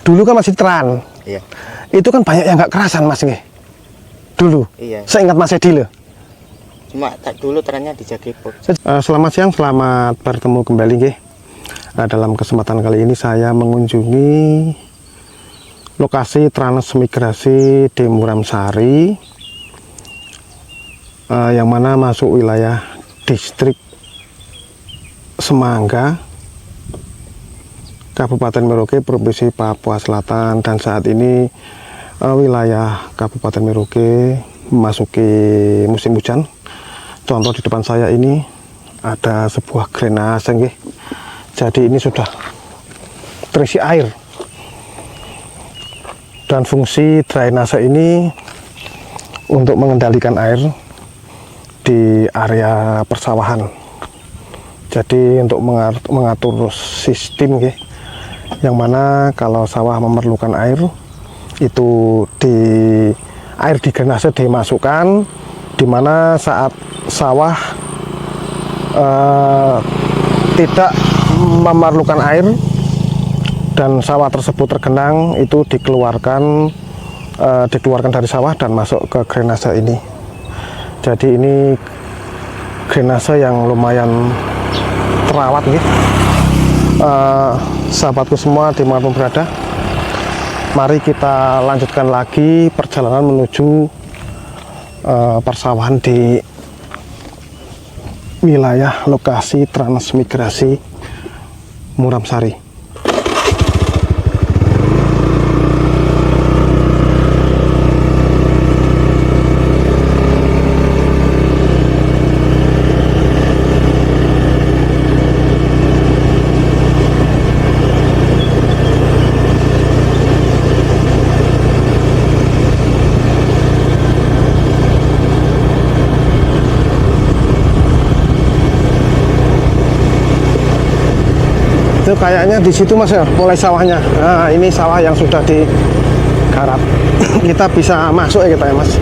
dulu kan masih teran. Iya. Itu kan banyak yang nggak kerasan Mas nggih. Dulu. Iya. Saya ingat Mas Edi loh. Cuma dulu terannya di Jagipur. Selamat siang, selamat bertemu kembali nggih. Dalam kesempatan kali ini saya mengunjungi lokasi transmigrasi di Muramsari, yang mana masuk wilayah distrik Semangga, Kabupaten Merauke, Provinsi Papua Selatan. Dan saat ini wilayah Kabupaten Merauke memasuki musim hujan. Contoh di depan saya ini ada sebuah drainase nggih. Jadi ini sudah terisi air. Dan fungsi drainase ini untuk mengendalikan air di area persawahan. Jadi untuk mengatur sistem nggih, yang mana kalau sawah memerlukan air, itu air di drainase dimasukkan, di mana saat sawah tidak memerlukan air dan sawah tersebut tergenang, itu dikeluarkan dari sawah dan masuk ke drainase ini. Jadi ini drainase yang lumayan terawat nih. Sahabatku semua dimanapun berada, mari kita lanjutkan lagi perjalanan menuju persawahan di wilayah lokasi transmigrasi Muramsari. Itu kayaknya di situ Mas ya, mulai sawahnya. Nah, ini sawah yang sudah digarap. Kita bisa masuk ya kita ya Mas.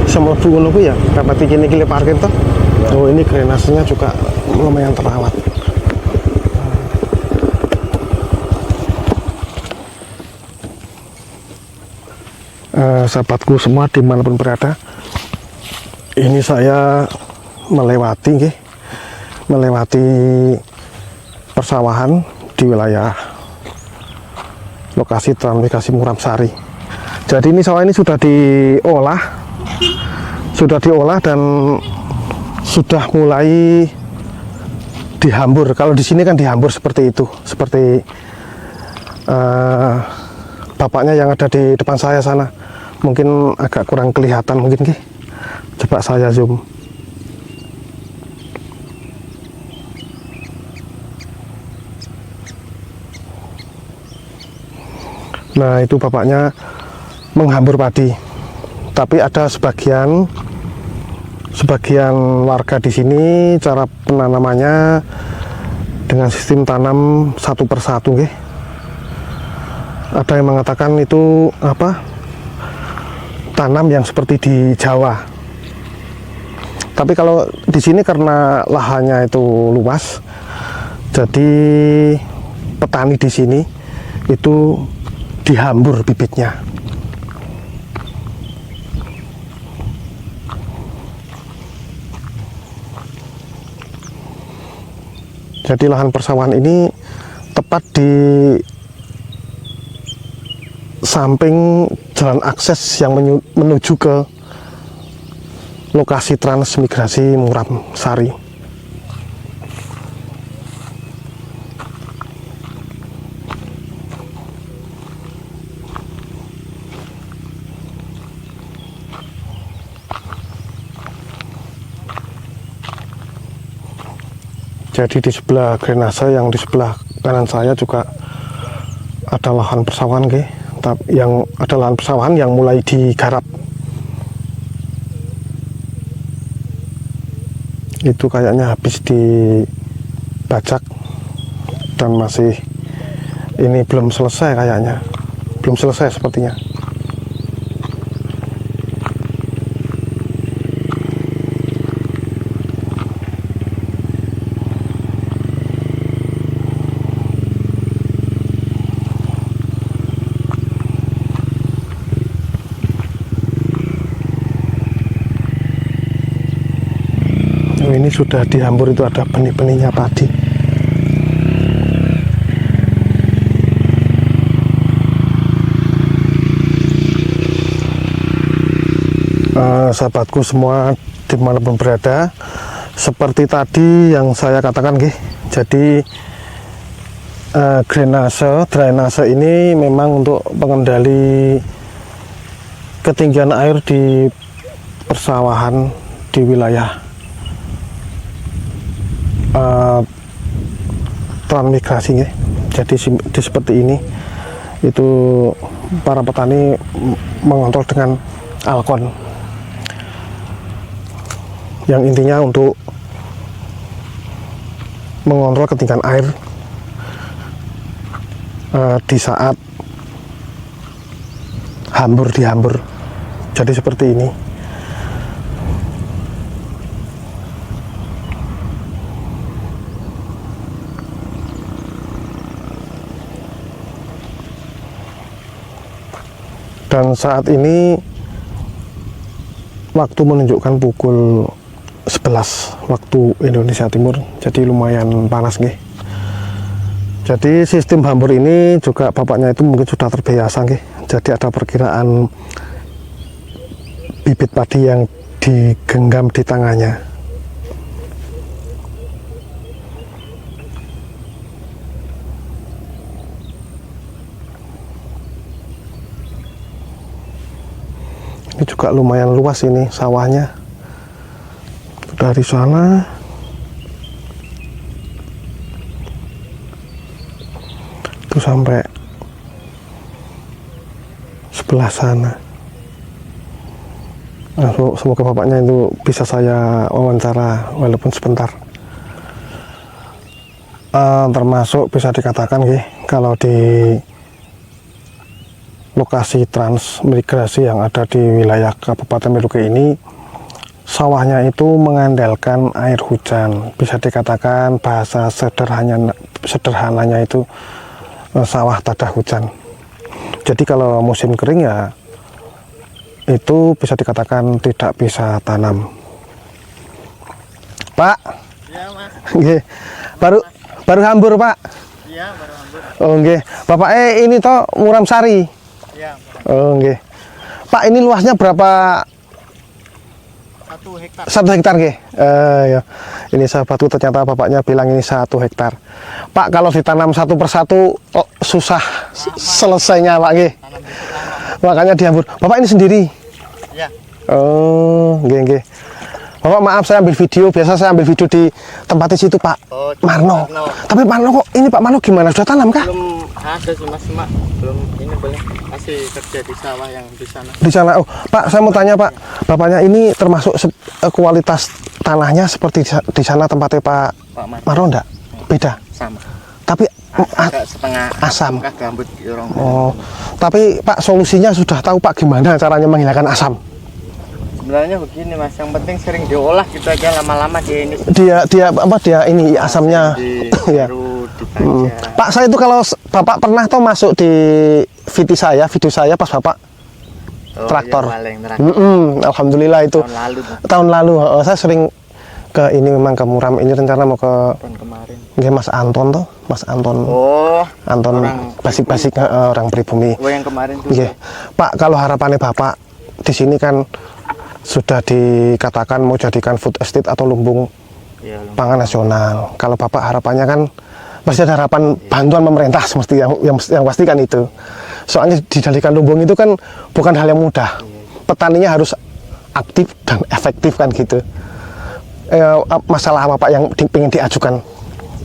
Bisa mlebu ngono ku ya. Dapat iki niki parkir toh. Oh, ini drainasenya juga lumayan terawat. Sahabatku semua dimanapun berada, ini saya melewati persawahan di wilayah lokasi transmigrasi Muramsari. Jadi ini sawah ini sudah diolah dan sudah mulai dihambur. Kalau di sini kan dihambur seperti itu, seperti bapaknya yang ada di depan saya sana. Mungkin agak kurang kelihatan mungkin nggih. Coba saya zoom. Nah, itu bapaknya menghambur padi. Tapi ada sebagian warga di sini cara penanamannya dengan sistem tanam satu persatu nggih. Ada yang mengatakan itu tanam yang seperti di Jawa. Tapi kalau di sini karena lahannya itu luas, jadi petani di sini itu dihambur bibitnya. Jadi lahan persawahan ini tepat di samping jalan akses yang menuju ke lokasi transmigrasi Muramsari. Jadi di sebelah drainase yang di sebelah kanan saya juga ada lahan persawahan yang mulai digarap. Itu kayaknya habis dibajak dan masih ini belum selesai kayaknya. Belum selesai sepertinya. sudah dihambur itu ada benih-benihnya padi. Sahabatku semua dimanapun berada, seperti tadi yang saya katakan, jadi drainase ini memang untuk pengendali ketinggian air di persawahan di wilayah transmigrasi. Jadi seperti ini itu para petani mengontrol dengan alkon, yang intinya untuk mengontrol ketinggian air di saat dihambur. Jadi seperti ini. Dan saat ini waktu menunjukkan pukul 11 waktu Indonesia Timur, jadi lumayan panas nih. Jadi sistem hambur ini juga bapaknya itu mungkin sudah terbiasa nih. Jadi ada perkiraan bibit padi yang digenggam di tangannya. Ini juga lumayan luas ini sawahnya. Dari sana itu sampai sebelah sana. Nah, semoga bapaknya itu bisa saya wawancara walaupun sebentar. Termasuk bisa dikatakan kalau di lokasi transmigrasi yang ada di wilayah Kabupaten Merauke ini, sawahnya itu mengandalkan air hujan. Bisa dikatakan bahasa sederhananya itu sawah tada hujan. Jadi kalau musim kering ya itu bisa dikatakan tidak bisa tanam. Pak, Iya, Mas. nggih. Baru hambur, Pak. Iya, baru hambur. Oh nggih. Bapak ini toh Muram Sari. Iya, Oh nggih. Pak, ini luasnya berapa? 1 hektar. 1 hektar nggih. Ya. Ini sahabatku ternyata bapaknya bilang ini 1 hektar. Pak, kalau ditanam satu persatu susah selesainya, Pak nggih. Tanam itu lama. Makanya dihambur. Bapak ini sendiri? Iya. Oh, nggih. Bapak maaf, saya ambil video. Biasa saya ambil video di tempat di situ, Pak Oh, Marno. Marno. Tapi Pak Marno kok ini Pak Marno gimana? Sudah tanam kah? Belum ada sih, Mas, Mak. Belum ini boleh. Masih kerja di sawah yang di sana. Di sana. Oh, Pak, saya mau tanya, Pak. Bapaknya ini termasuk kualitas tanahnya seperti di sana tempatnya Pak Pak Mas. Marno enggak? Beda. Sama. Tapi Agak setengah asam. gambut orang. Oh, tapi Pak solusinya sudah tahu Pak gimana caranya menghilangkan asam? Sebenarnya begini, Mas, yang penting sering diolah gitu aja, lama-lama dia ini Dia ini asamnya ya. baru dibaca. Pak, saya itu kalau Bapak pernah tuh masuk di video saya pas Bapak Oh, traktor. iya, paling terakhir. Alhamdulillah itu Tahun lalu, Mas. tahun lalu. Saya sering ke ini, memang ke Muram ini, rencana mau ke Tahun kemarin. nggih, Mas Anton tuh, Mas Anton. Oh, Anton orang basic orang pribumi. yang kemarin tuh. Nggih. Pak, kalau harapannya Bapak di sini kan sudah dikatakan mau jadikan food estate atau lumbung Iya, pangan nasional. Kalau Bapak harapannya kan pasti ada harapan bantuan pemerintah, semesti yang pasti kan itu. Soalnya dijadikan lumbung itu kan bukan hal yang mudah. Petaninya harus aktif dan efektif kan gitu. Masalah apa Pak yang ingin diajukan?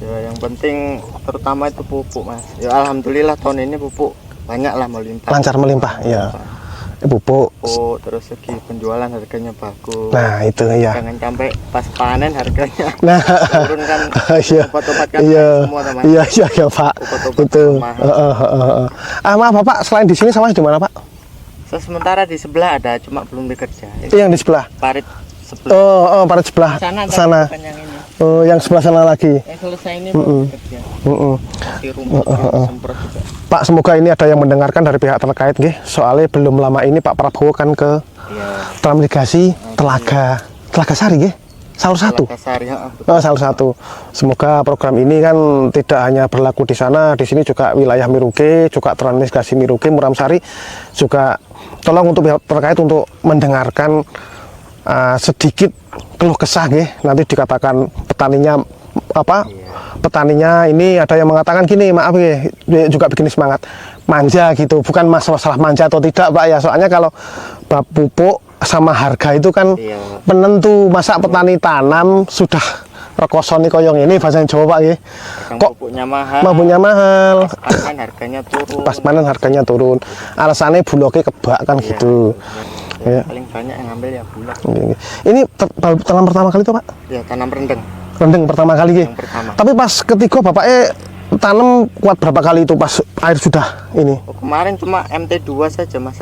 Ya, yang penting terutama itu pupuk, Mas. Ya alhamdulillah tahun ini pupuk banyak lah melimpah. Lancar melimpah, ya. Pupuk. Oh, terus segi penjualan harganya bagus. Nah, itu ya. Jangan sampai pas panen harganya Nah, turun kan. iya, Obat-obat kan iya, semua, teman. iya, Pak. Obat-obat Itu. mahal. Maaf, Bapak, selain di sini sawahnya di mana, Pak? Sementara di sebelah ada, cuma belum dikerja. Itu yang di sebelah. Parit sebelah. Oh, parit sebelah Sana. sana. Bukan yang ini. Oh, yang sebelah sana lagi. Yang selesai ini belum dikerja. Di rumput semprot juga. Pak, semoga ini ada yang mendengarkan dari pihak terkait, nggih. Soalnya belum lama ini Pak Prabowo kan ke Iya. transmigrasi Telaga Sari, nggih. Salur satu. Kasar ya. Oh, salah satu. Semoga program ini kan tidak hanya berlaku di sana, di sini juga wilayah Merauke, juga transmigrasi Merauke, Muramsari juga tolong untuk pihak terkait untuk mendengarkan sedikit keluh kesah nggih. Nanti dikatakan petaninya apa? Petaninya ini ada yang mengatakan gini, maaf ya, juga bikin semangat manja gitu. Bukan masalah manja atau tidak, Pak ya. Soalnya kalau bab pupuk sama harga itu kan penentu. Masa petani tanam sudah rekosoni koyong ini bahasa Jawa Pak ya. Kok pupuknya mahal? Pupuknya mahal. Pas panen harganya turun. Pas panen harganya turun. Alasannya bulognya kebak kan gitu. Ya. Paling banyak yang ngambil ya bulog. Ini tanam pertama kali tuh Pak? Ya, tanam rendeng. Rendeng pertama kali ya. Tapi pas ketiga bapaknya tanam kuat berapa kali itu pas air sudah ini? Oh, kemarin cuma MT2 saja Mas.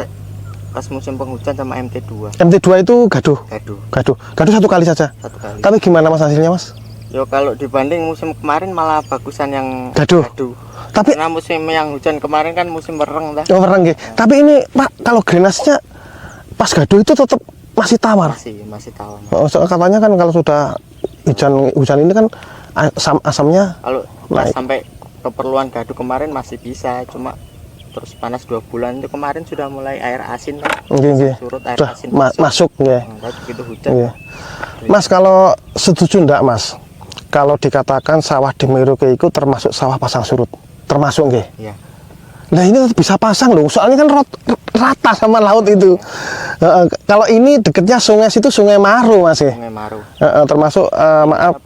Pas musim penghujan sama MT2. MT2 itu gaduh. Gaduh satu kali saja. Satu kali. Tapi gimana Mas hasilnya Mas? Yo kalau dibanding musim kemarin malah bagusan yang gaduh. Tapi karena musim yang hujan kemarin kan musim wereng dah. Oh, wereng nggih. Tapi ini Pak, kalau drainasenya pas gaduh itu tetap masih tawar. Masih tawar. Oh, katanya kan kalau sudah hujan ini kan asamnya kalau sampai keperluan gaduh kemarin masih bisa, cuma terus panas 2 bulan itu kemarin sudah mulai air asin kan. Surut air asin masuk nggih. Begitu hujan. Mas, kalau setuju enggak Mas? Kalau dikatakan sawah di Merauke itu termasuk sawah pasang surut, termasuk nggih? Iya. Nah ini tetap bisa pasang loh, soalnya kan rata sama laut itu. Kalau ini dekatnya sungai situ, Sungai Maru Mas ya. Sungai Maru. Termasuk maaf.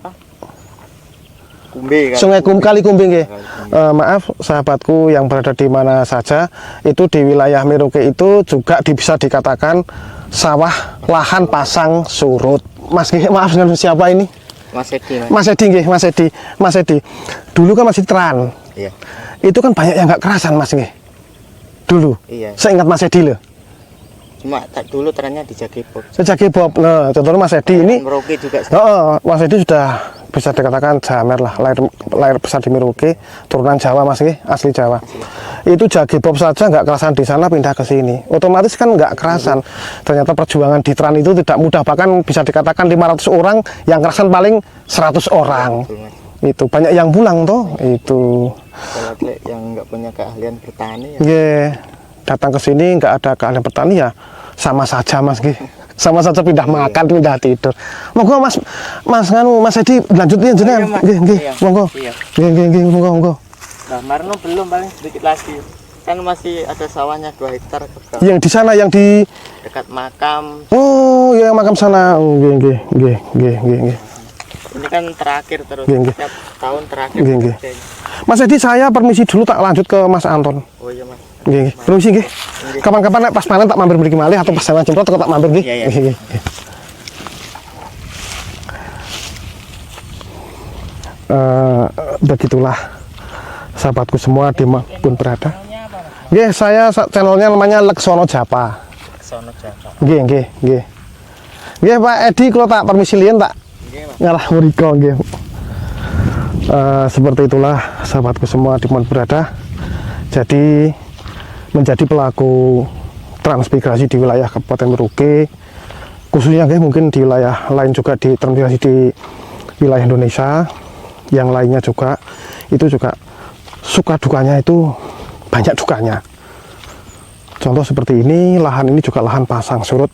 Kumbe, kan? Sungai Kali Kumbe nggih. Maaf sahabatku yang berada di mana saja, itu di wilayah Merauke itu juga bisa dikatakan sawah lahan pasang surut. Mas maaf dengan siapa ini? Mas Edi. Mas Edi nggih, Mas Edi. Dulu kan masih Tran. Iya. Itu kan banyak yang nggak kerasan Mas nggih. Dulu. Iya. Saya ingat Mas Edi loh. Cuma dulu trennya di Jagebob. Jagebob. Nah, contohnya Mas Edi ini. Merauke juga. Mas Edi sudah bisa dikatakan jamer lah, lahir besar di Merauke, turunan Jawa Mas nggih, asli Jawa. Itu Jagebob saja nggak kerasan di sana, pindah ke sini. Otomatis kan nggak kerasan. Ternyata perjuangan di Tran itu tidak mudah, bahkan bisa dikatakan 500 orang, yang kerasan paling 100 orang. Itu banyak yang pulang toh itu. Kalau yang nggak punya keahlian bertani ya. Datang ke sini nggak ada keahlian bertani ya sama saja Mas nggih. Sama saja pindah makan, pindah tidur. Monggo Mas Edi lanjutin jenengan. Nggih, monggo. Nggih, monggo. Nah, Marno belum, paling sedikit lagi. Kan masih ada sawahnya 2 hektar. Yang di sana, yang di dekat makam. Oh, ya makam sana. Nggih. Ini kan terakhir terus. Setiap tahun terakhir. Nggih. Mas Edi, saya permisi dulu, tak lanjut ke Mas Anton. Oh iya Mas. Nggih, permisi nggih. Kapan-kapan pas panen tak mampir mriki malih atau pas jalan jemprot tak mampir nggih. Iya. Begitulah sahabatku semua dimanapun berada. Nggih, saya channelnya namanya Leksono Japa. Leksono Japa. Nggih. Nggih Pak Edi, kalau tak permisi lian tak ngalah mriko nggih. Seperti itulah sahabatku semua dimanapun berada. Jadi menjadi pelaku transmigrasi di wilayah Kabupaten Merauke, khususnya mungkin di wilayah lain juga, di transmigrasi di wilayah Indonesia yang lainnya juga, itu juga suka dukanya itu banyak dukanya. Contoh seperti ini, lahan ini juga lahan pasang surut,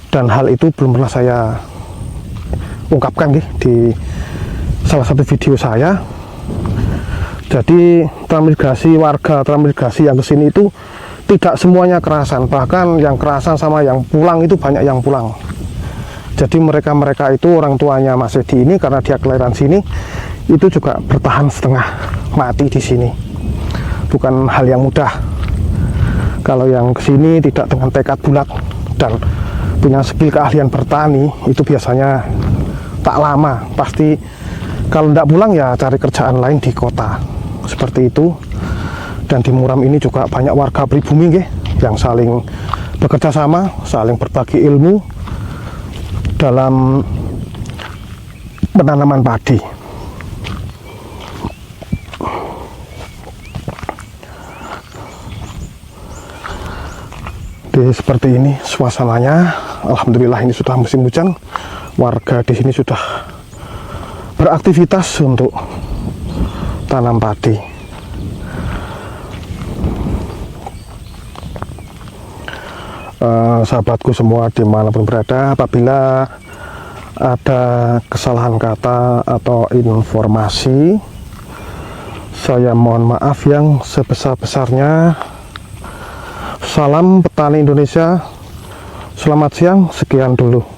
dan hal itu belum pernah saya ungkapkan di salah satu video saya. Jadi transmigrasi warga, transmigrasi yang kesini itu tidak semuanya kerasan, bahkan yang kerasan sama yang pulang itu banyak yang pulang. Jadi mereka itu orang tuanya Mas Edi ini, karena dia kelahiran sini, itu juga bertahan setengah mati di sini. Bukan hal yang mudah. Kalau yang kesini tidak dengan tekad bulat dan punya skill keahlian bertani, itu biasanya tak lama, pasti kalau tidak pulang ya cari kerjaan lain di kota. Seperti itu. Dan di Muram ini juga banyak warga pribumi yang saling bekerja sama, saling berbagi ilmu dalam penanaman padi. Jadi seperti ini suasananya. Alhamdulillah ini sudah musim hujan. warga di sini sudah beraktivitas untuk tanam padi. Sahabatku semua dimanapun berada, apabila ada kesalahan kata atau informasi, saya mohon maaf yang sebesar-besarnya. Salam petani Indonesia, selamat siang, sekian dulu.